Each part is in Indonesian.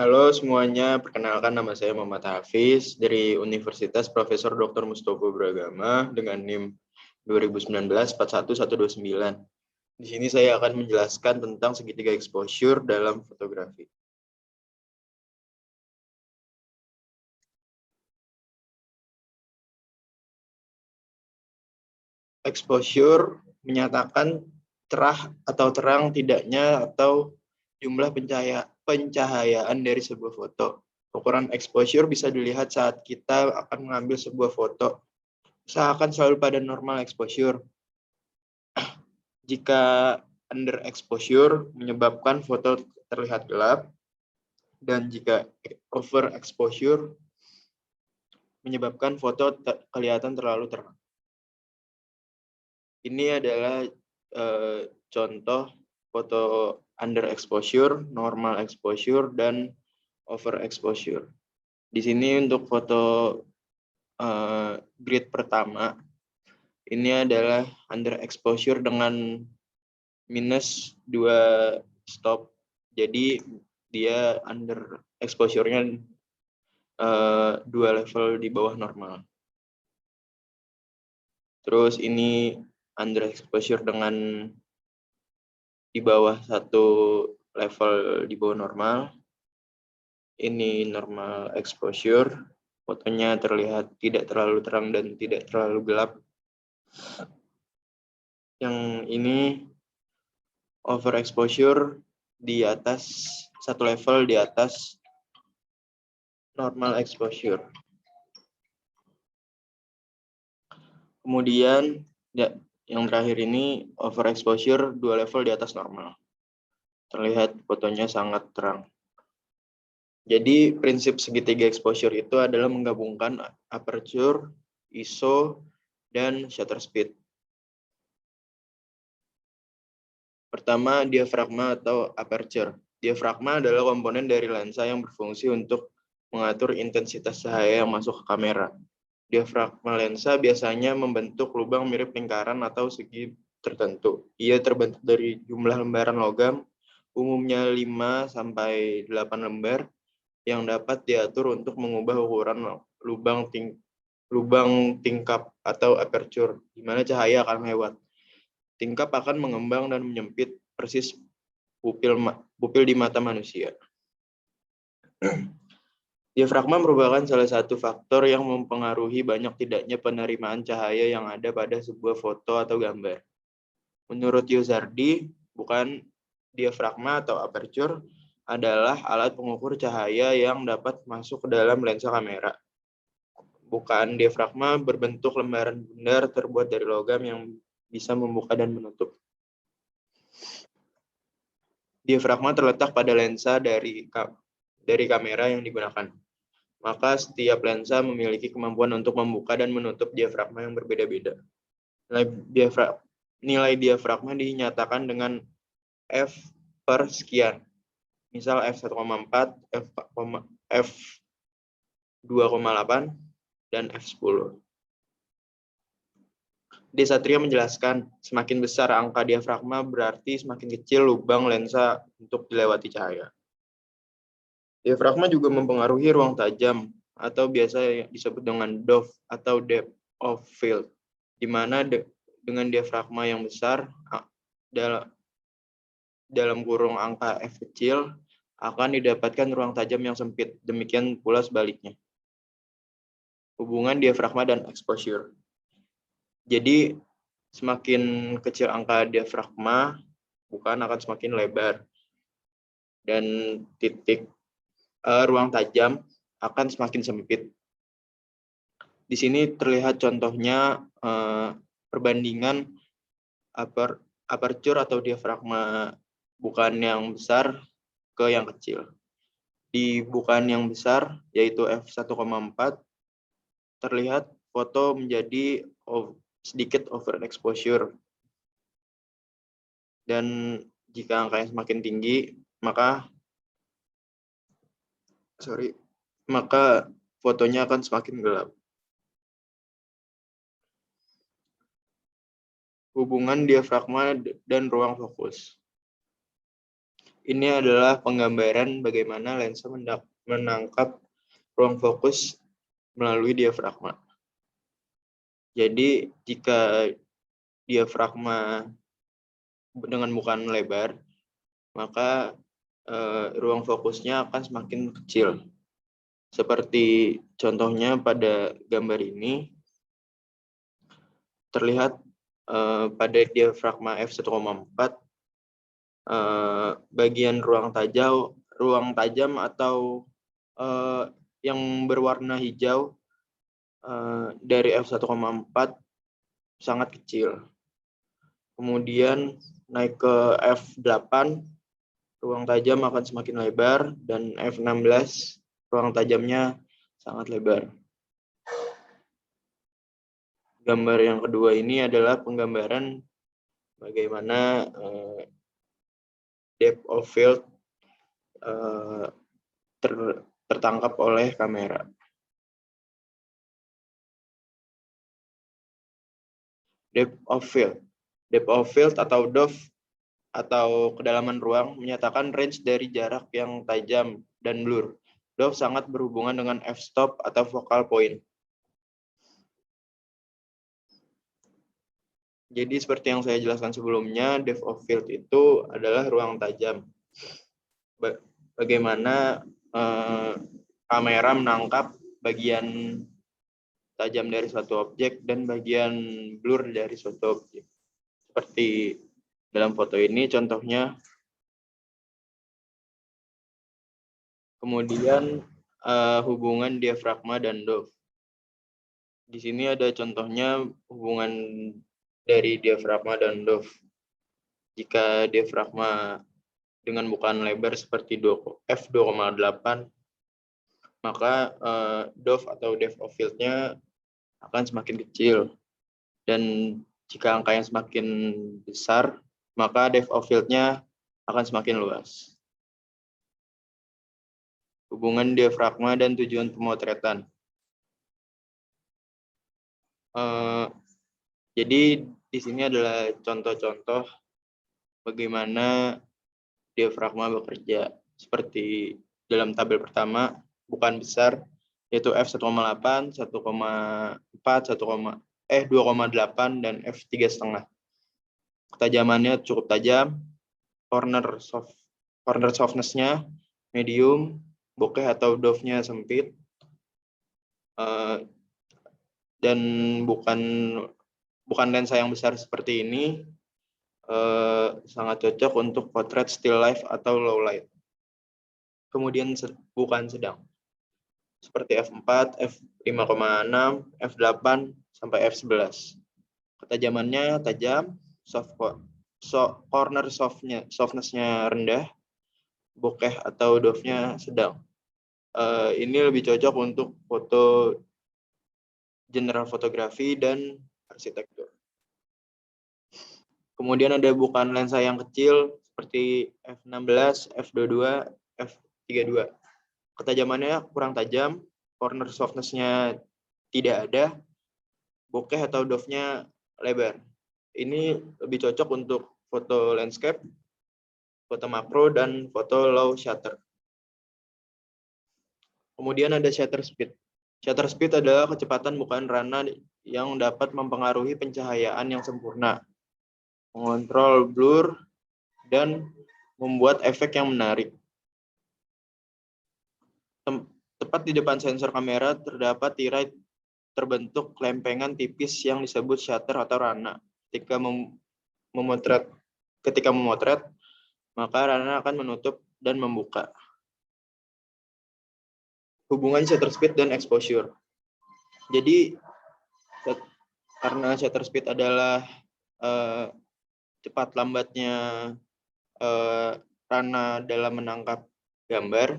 Halo semuanya, perkenalkan nama saya Muhammad Hafiz dari Universitas Profesor Dr. Mustopo Bragama dengan NIM 2019 41129. Di sini saya akan menjelaskan tentang segitiga exposure dalam fotografi. Exposure menyatakan cerah atau terang tidaknya atau jumlah pencahayaan dari sebuah foto. Ukuran exposure bisa dilihat saat kita akan mengambil sebuah foto. Usahakan selalu pada normal exposure. Jika under exposure menyebabkan foto terlihat gelap, dan jika over exposure menyebabkan foto kelihatan terlalu terang. Ini adalah contoh foto under exposure, normal exposure, dan over exposure. Di sini untuk foto grid pertama, ini adalah under exposure dengan minus 2 stop. Jadi dia under exposure-nya 2 level di bawah normal. Terus ini under exposure dengan di bawah 1 level di bawah normal. Ini normal exposure. Fotonya terlihat tidak terlalu terang dan tidak terlalu gelap. Yang ini overexposure di atas 1 level di atas normal exposure. Kemudian yang terakhir ini overexposure 2 level di atas normal. Terlihat fotonya sangat terang. Jadi prinsip segitiga exposure itu adalah menggabungkan aperture, ISO, dan shutter speed. Pertama, diafragma atau aperture. Diafragma adalah komponen dari lensa yang berfungsi untuk mengatur intensitas cahaya yang masuk ke kamera. Diafragma lensa biasanya membentuk lubang mirip lingkaran atau segi tertentu. Ia terbentuk dari jumlah lembaran logam, umumnya 5-8 lembar, yang dapat diatur untuk mengubah ukuran lubang tingkap atau aperture, di mana cahaya akan lewat. Tingkap akan mengembang dan menyempit persis pupil di mata manusia. Diafragma merupakan salah satu faktor yang mempengaruhi banyak tidaknya penerimaan cahaya yang ada pada sebuah foto atau gambar. Menurut Yozardi, bukan diafragma atau aperture adalah alat pengukur cahaya yang dapat masuk ke dalam lensa kamera. Bukaan diafragma berbentuk lembaran bundar terbuat dari logam yang bisa membuka dan menutup. Diafragma terletak pada lensa dari kamera yang digunakan. Maka setiap lensa memiliki kemampuan untuk membuka dan menutup diafragma yang berbeda-beda. Nilai diafragma dinyatakan dengan F per sekian. Misal F1,4, F2,8, dan F10. D. Satria menjelaskan, semakin besar angka diafragma berarti semakin kecil lubang lensa untuk dilewati cahaya. Diafragma juga mempengaruhi ruang tajam atau biasa disebut dengan DOF atau depth of field, di mana dengan diafragma yang besar dalam kurung angka F kecil akan didapatkan ruang tajam yang sempit. Demikian pula sebaliknya. Hubungan diafragma dan exposure. Jadi semakin kecil angka diafragma, bukan akan semakin lebar. Dan ruang tajam akan semakin sempit. Di sini terlihat contohnya perbandingan aperture atau diafragma bukaan yang besar ke yang kecil. Di bukaan yang besar, yaitu f1,4, terlihat foto menjadi sedikit overexposure. Dan jika angkanya semakin tinggi, maka fotonya akan semakin gelap. Hubungan diafragma dan ruang fokus. Ini adalah penggambaran bagaimana lensa menangkap ruang fokus melalui diafragma. Jadi jika diafragma dengan bukaan lebar, maka ruang fokusnya akan semakin kecil. Seperti contohnya pada gambar ini, terlihat pada diafragma f1,4 bagian ruang tajam atau yang berwarna hijau dari f1,4 sangat kecil. Kemudian naik ke f8, ruang tajam akan semakin lebar, dan f16 ruang tajamnya sangat lebar. Gambar yang kedua ini adalah penggambaran bagaimana depth of field tertangkap oleh kamera. Depth of field atau DOF atau kedalaman ruang menyatakan range dari jarak yang tajam dan blur. DOF sangat berhubungan dengan f-stop atau focal point. Jadi seperti yang saya jelaskan sebelumnya, depth of field itu adalah ruang tajam. Bagaimana kamera menangkap bagian tajam dari suatu objek dan bagian blur dari suatu objek. Seperti dalam foto ini contohnya. Kemudian hubungan diafragma dan DOF. Di sini ada contohnya hubungan dari diafragma dan DOF. Jika diafragma dengan bukaan lebar seperti f2,8, maka DOF atau depth of field-nya akan semakin kecil. Dan jika angkanya semakin besar, maka depth of field-nya akan semakin luas. Hubungan diafragma dan tujuan pemotretan. Jadi di sini adalah contoh-contoh bagaimana diafragma bekerja. Seperti dalam tabel pertama, bukaan besar, yaitu f1,8, 1,4, 2,8, dan f3,5. Ketajamannya cukup tajam, corner softness-nya medium, bokeh atau DOF-nya sempit, dan bukan lensa yang besar seperti ini sangat cocok untuk potret still life atau low light. Kemudian bukan sedang seperti f4, f5,6, f8 sampai f11. Ketajamannya tajam, corner softness-nya rendah, bokeh atau DOF-nya sedang. Ini lebih cocok untuk foto general fotografi dan arsitektur. Kemudian ada bukaan lensa yang kecil seperti f16, f22, f32. Ketajamannya kurang tajam, corner softness-nya tidak ada, bokeh atau DOF-nya lebar. Ini lebih cocok untuk foto landscape, foto makro, dan foto low shutter. Kemudian ada shutter speed. Shutter speed adalah kecepatan bukaan rana yang dapat mempengaruhi pencahayaan yang sempurna, mengontrol blur, dan membuat efek yang menarik. Tepat di depan sensor kamera terdapat tirai terbentuk lempengan tipis yang disebut shutter atau rana. Ketika memotret, maka rana akan menutup dan membuka. Hubungan shutter speed dan exposure. Jadi karena shutter speed adalah cepat lambatnya rana dalam menangkap gambar,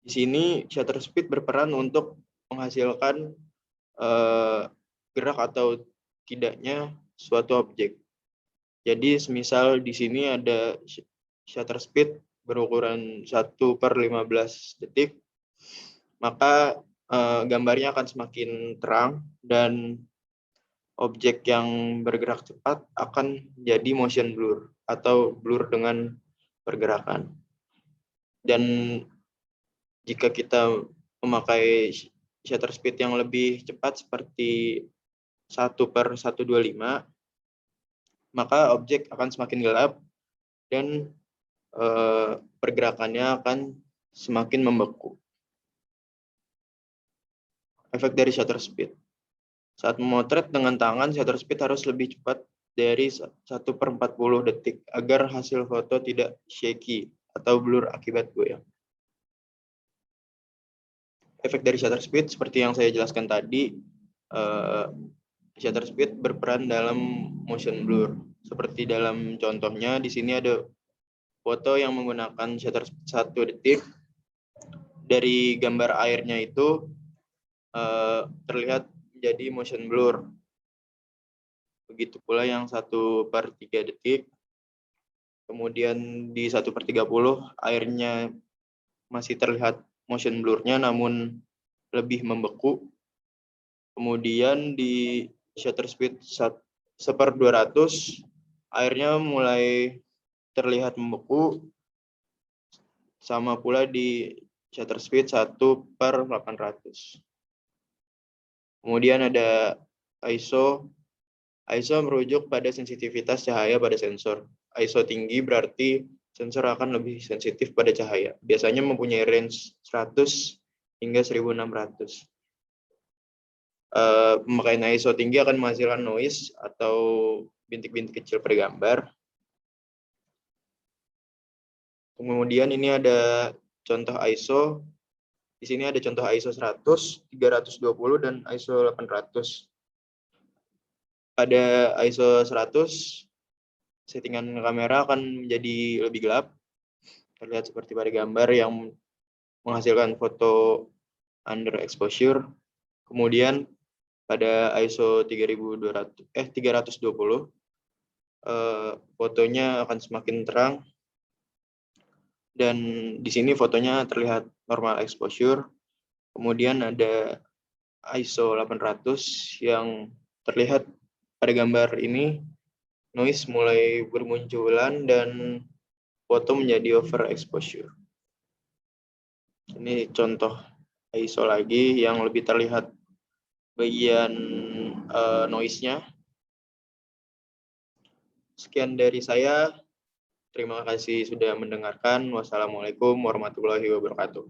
di sini shutter speed berperan untuk menghasilkan gerak atau tidaknya suatu objek. Jadi semisal di sini ada shutter speed berukuran 1/15 detik, maka gambarnya akan semakin terang dan objek yang bergerak cepat akan jadi motion blur atau blur dengan pergerakan. Dan jika kita memakai shutter speed yang lebih cepat seperti 1/125, maka objek akan semakin gelap dan pergerakannya akan semakin membeku. Efek dari shutter speed. Saat memotret dengan tangan, shutter speed harus lebih cepat dari 1/40 detik agar hasil foto tidak shaky atau blur akibat goyang. Efek dari shutter speed seperti yang saya jelaskan tadi, shutter speed berperan dalam motion blur. Seperti dalam contohnya, di sini ada foto yang menggunakan shutter speed 1 detik. Dari gambar airnya itu terlihat menjadi motion blur. Begitu pula yang 1/3 detik. Kemudian di 1/30 airnya masih terlihat motion blur-nya namun lebih membeku. Kemudian di shutter speed 1/200 airnya mulai terlihat membeku. Sama pula di shutter speed 1/800. Kemudian ada ISO. ISO merujuk pada sensitivitas cahaya pada sensor. ISO tinggi berarti sensor akan lebih sensitif pada cahaya. Biasanya mempunyai range 100 hingga 1600. Pemakaian ISO tinggi akan menghasilkan noise atau bintik-bintik kecil pada gambar. Kemudian ini ada contoh ISO. Di sini ada contoh ISO 100, 320, dan ISO 800. Pada ISO 100, settingan kamera akan menjadi lebih gelap. Terlihat seperti pada gambar yang menghasilkan foto under exposure. Kemudian pada ISO 320, fotonya akan semakin terang. Dan di sini fotonya terlihat normal exposure. Kemudian ada ISO 800 yang terlihat pada gambar ini noise mulai bermunculan dan foto menjadi overexposure. Ini contoh ISO lagi yang lebih terlihat bagian noise-nya. Sekian dari saya. Terima kasih sudah mendengarkan. Wassalamualaikum warahmatullahi wabarakatuh.